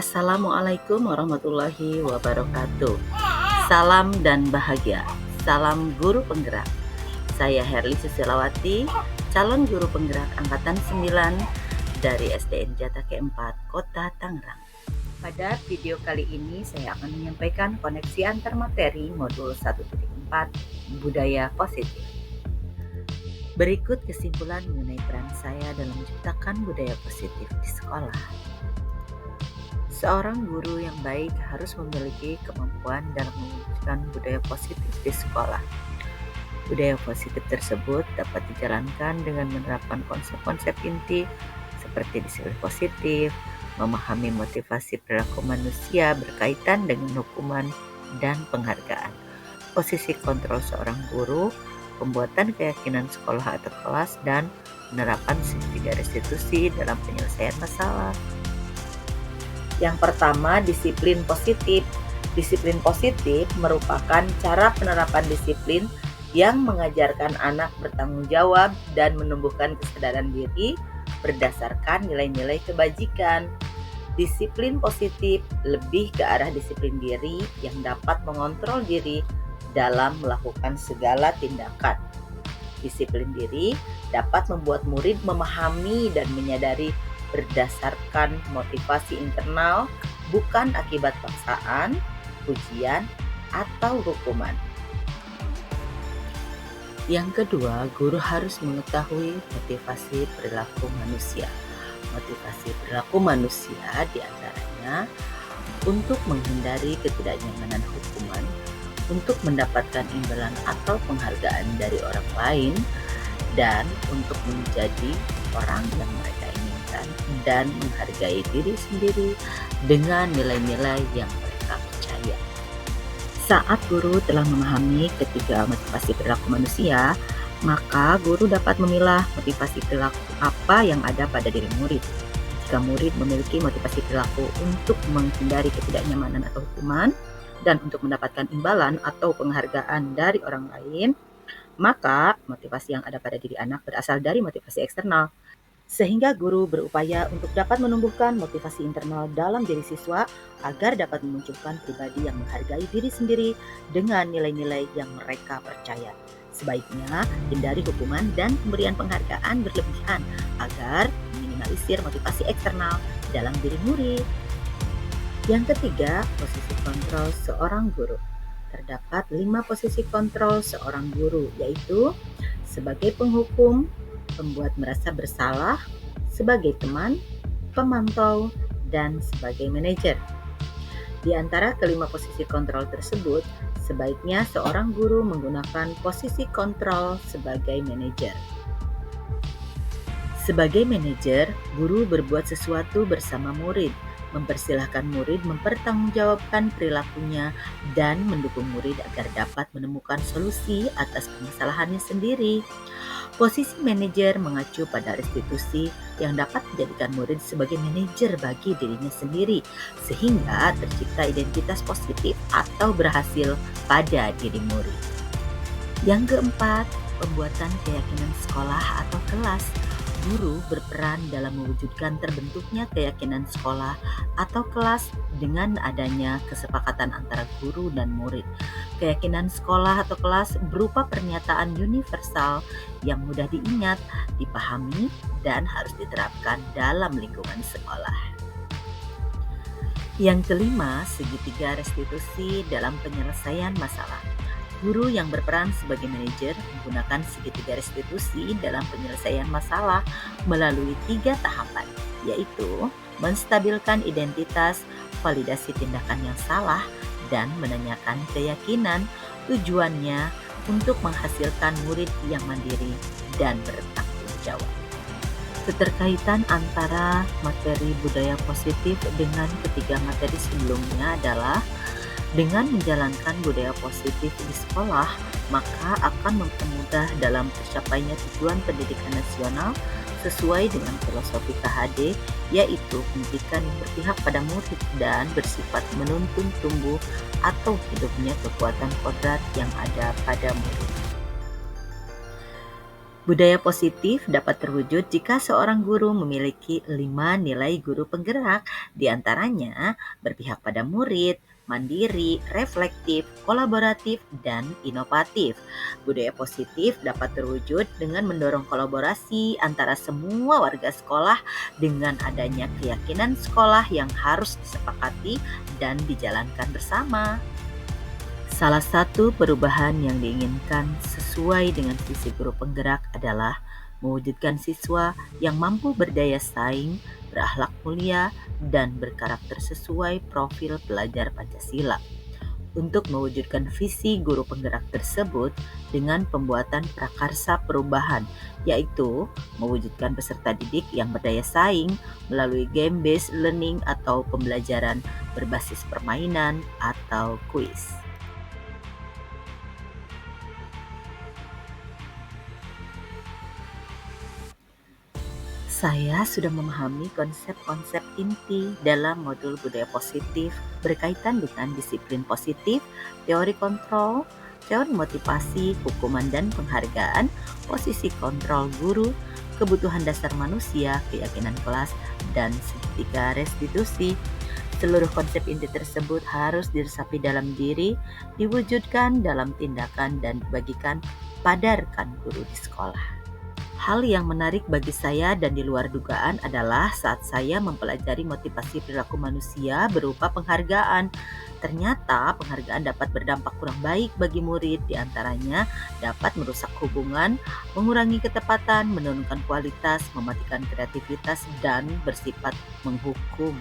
Assalamualaikum warahmatullahi wabarakatuh. Salam dan bahagia. Salam guru penggerak. Saya Herli Susilawati, calon guru penggerak angkatan 9 dari SDN Jatah Ke-4 Kota Tangerang. Pada video kali ini saya akan menyampaikan koneksi antar materi modul 1.4 Budaya Positif. Berikut kesimpulan mengenai peran saya dalam menciptakan budaya positif di sekolah. Seorang guru yang baik harus memiliki kemampuan dalam mewujudkan budaya positif di sekolah. Budaya positif tersebut dapat dijalankan dengan menerapkan konsep-konsep inti seperti disiplin positif, memahami motivasi perilaku manusia berkaitan dengan hukuman dan penghargaan, posisi kontrol seorang guru, pembuatan keyakinan sekolah atau kelas, dan penerapan segitiga restitusi dalam penyelesaian masalah. Yang pertama, disiplin positif. Disiplin positif merupakan cara penerapan disiplin yang mengajarkan anak bertanggung jawab dan menumbuhkan kesadaran diri berdasarkan nilai-nilai kebajikan. Disiplin positif lebih ke arah disiplin diri yang dapat mengontrol diri dalam melakukan segala tindakan. Disiplin diri dapat membuat murid memahami dan menyadari berdasarkan motivasi internal, bukan akibat paksaan, pujian, atau hukuman. Yang kedua, guru harus mengetahui motivasi perilaku manusia. Motivasi perilaku manusia diantaranya untuk menghindari ketidaknyamanan hukuman, untuk mendapatkan imbalan atau penghargaan dari orang lain, dan untuk menjadi orang yang mereka inginkan dan menghargai diri sendiri dengan nilai-nilai yang mereka percaya. Saat guru telah memahami ketiga motivasi perilaku manusia, maka guru dapat memilah motivasi perilaku apa yang ada pada diri murid. Jika murid memiliki motivasi perilaku untuk menghindari ketidaknyamanan atau hukuman dan untuk mendapatkan imbalan atau penghargaan dari orang lain, maka motivasi yang ada pada diri anak berasal dari motivasi eksternal. Sehingga guru berupaya untuk dapat menumbuhkan motivasi internal dalam diri siswa agar dapat memunculkan pribadi yang menghargai diri sendiri dengan nilai-nilai yang mereka percaya. Sebaiknya hindari hukuman dan pemberian penghargaan berlebihan agar meminimalisir motivasi eksternal dalam diri murid. Yang ketiga, posisi kontrol seorang guru. Terdapat 5 posisi kontrol seorang guru, yaitu sebagai penghukum, pembuat merasa bersalah, sebagai teman, pemantau, dan sebagai manajer. Di antara kelima posisi kontrol tersebut, sebaiknya seorang guru menggunakan posisi kontrol sebagai manajer. Sebagai manajer, guru berbuat sesuatu bersama murid, mempersilahkan murid mempertanggungjawabkan perilakunya dan mendukung murid agar dapat menemukan solusi atas permasalahannya sendiri. Posisi manajer mengacu pada restitusi yang dapat menjadikan murid sebagai manajer bagi dirinya sendiri, sehingga tercipta identitas positif atau berhasil pada diri murid. Yang keempat, pembuatan keyakinan sekolah atau kelas. Guru berperan dalam mewujudkan terbentuknya keyakinan sekolah atau kelas dengan adanya kesepakatan antara guru dan murid. Keyakinan sekolah atau kelas berupa pernyataan universal yang mudah diingat, dipahami, dan harus diterapkan dalam lingkungan sekolah. Yang kelima, segitiga restitusi dalam penyelesaian masalah. Guru yang berperan sebagai manajer menggunakan segitiga restitusi dalam penyelesaian masalah melalui 3 tahapan, yaitu menstabilkan identitas, validasi tindakan yang salah, dan menanyakan keyakinan. Tujuannya untuk menghasilkan murid yang mandiri dan bertanggung jawab. Keterkaitan antara materi budaya positif dengan ketiga materi sebelumnya adalah dengan menjalankan budaya positif di sekolah, maka akan mempermudah dalam tercapainya tujuan pendidikan nasional sesuai dengan filosofi KHD, yaitu pendidikan yang berpihak pada murid dan bersifat menuntun tumbuh atau hidupnya kekuatan kodrat yang ada pada murid. Budaya positif dapat terwujud jika seorang guru memiliki 5 nilai guru penggerak, di antaranya berpihak pada murid, mandiri, reflektif, kolaboratif, dan inovatif. Budaya positif dapat terwujud dengan mendorong kolaborasi antara semua warga sekolah dengan adanya keyakinan sekolah yang harus disepakati dan dijalankan bersama. Salah satu perubahan yang diinginkan sesuai dengan visi guru penggerak adalah mewujudkan siswa yang mampu berdaya saing, berakhlak mulia, dan berkarakter sesuai profil pelajar Pancasila. Untuk mewujudkan visi guru penggerak tersebut dengan pembuatan prakarsa perubahan, yaitu mewujudkan peserta didik yang berdaya saing melalui game-based learning atau pembelajaran berbasis permainan atau kuis. Saya sudah memahami konsep-konsep inti dalam modul budaya positif berkaitan dengan disiplin positif, teori kontrol, teori motivasi, hukuman dan penghargaan, posisi kontrol guru, kebutuhan dasar manusia, keyakinan kelas, dan segitiga restitusi. Seluruh konsep inti tersebut harus diresapi dalam diri, diwujudkan dalam tindakan, dan dibagikan pada rekan guru di sekolah. Hal yang menarik bagi saya dan di luar dugaan adalah saat saya mempelajari motivasi perilaku manusia berupa penghargaan. Ternyata penghargaan dapat berdampak kurang baik bagi murid, di antaranya dapat merusak hubungan, mengurangi ketepatan, menurunkan kualitas, mematikan kreativitas, dan bersifat menghukum.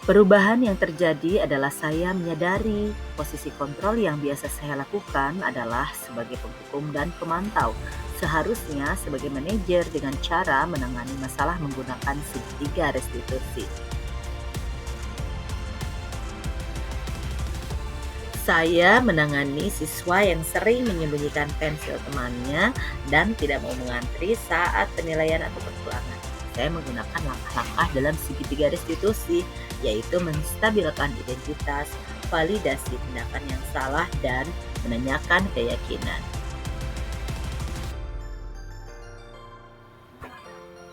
Perubahan yang terjadi adalah saya menyadari posisi kontrol yang biasa saya lakukan adalah sebagai penghukum dan pemantau. Seharusnya sebagai manajer dengan cara menangani masalah menggunakan segitiga restitusi. Saya menangani siswa yang sering menyembunyikan pensil temannya dan tidak mau mengantri saat penilaian atau perpulangan. Saya menggunakan langkah-langkah dalam segitiga restitusi, yaitu menstabilkan identitas, validasi tindakan yang salah, dan menanyakan keyakinan.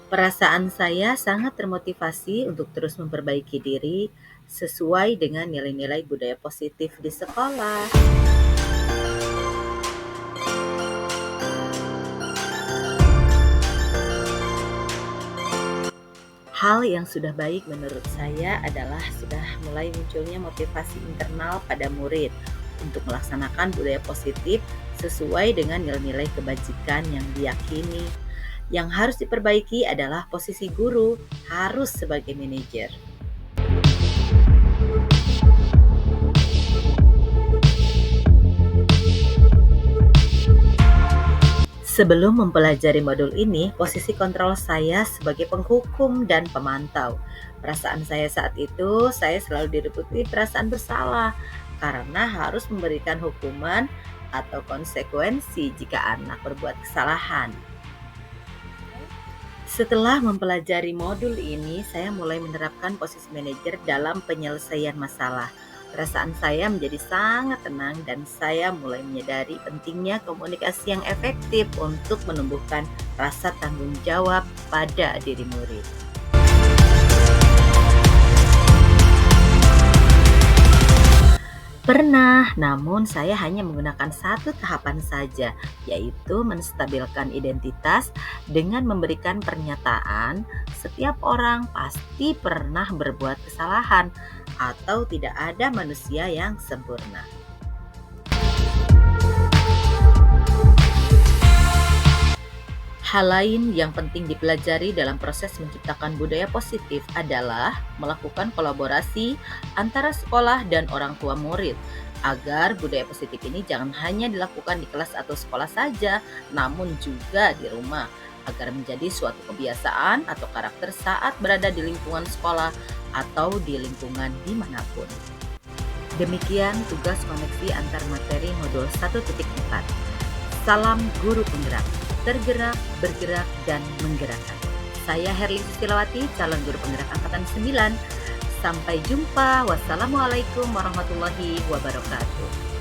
Perasaan saya sangat termotivasi untuk terus memperbaiki diri sesuai dengan nilai-nilai budaya positif di sekolah. Hal yang sudah baik menurut saya adalah sudah mulai munculnya motivasi internal pada murid untuk melaksanakan budaya positif sesuai dengan nilai-nilai kebajikan yang diyakini. Yang harus diperbaiki adalah posisi guru harus sebagai manajer. Sebelum mempelajari modul ini, posisi kontrol saya sebagai penghukum dan pemantau. Perasaan saya saat itu, saya selalu diliputi perasaan bersalah karena harus memberikan hukuman atau konsekuensi jika anak berbuat kesalahan. Setelah mempelajari modul ini, saya mulai menerapkan posisi manajer dalam penyelesaian masalah. Perasaan saya menjadi sangat tenang dan saya mulai menyadari pentingnya komunikasi yang efektif untuk menumbuhkan rasa tanggung jawab pada diri murid. Pernah, namun saya hanya menggunakan satu tahapan saja, yaitu menstabilkan identitas dengan memberikan pernyataan setiap orang pasti pernah berbuat kesalahan atau tidak ada manusia yang sempurna. Hal lain yang penting dipelajari dalam proses menciptakan budaya positif adalah melakukan kolaborasi antara sekolah dan orang tua murid, agar budaya positif ini jangan hanya dilakukan di kelas atau sekolah saja, namun juga di rumah, agar menjadi suatu kebiasaan atau karakter saat berada di lingkungan sekolah atau di lingkungan dimanapun. Demikian tugas koneksi antar materi modul 1.4. Salam guru penggerak, tergerak, bergerak, dan menggerakkan. Saya Herli Sustilawati, calon guru penggerak angkatan 9. Sampai jumpa. Wassalamualaikum warahmatullahi wabarakatuh.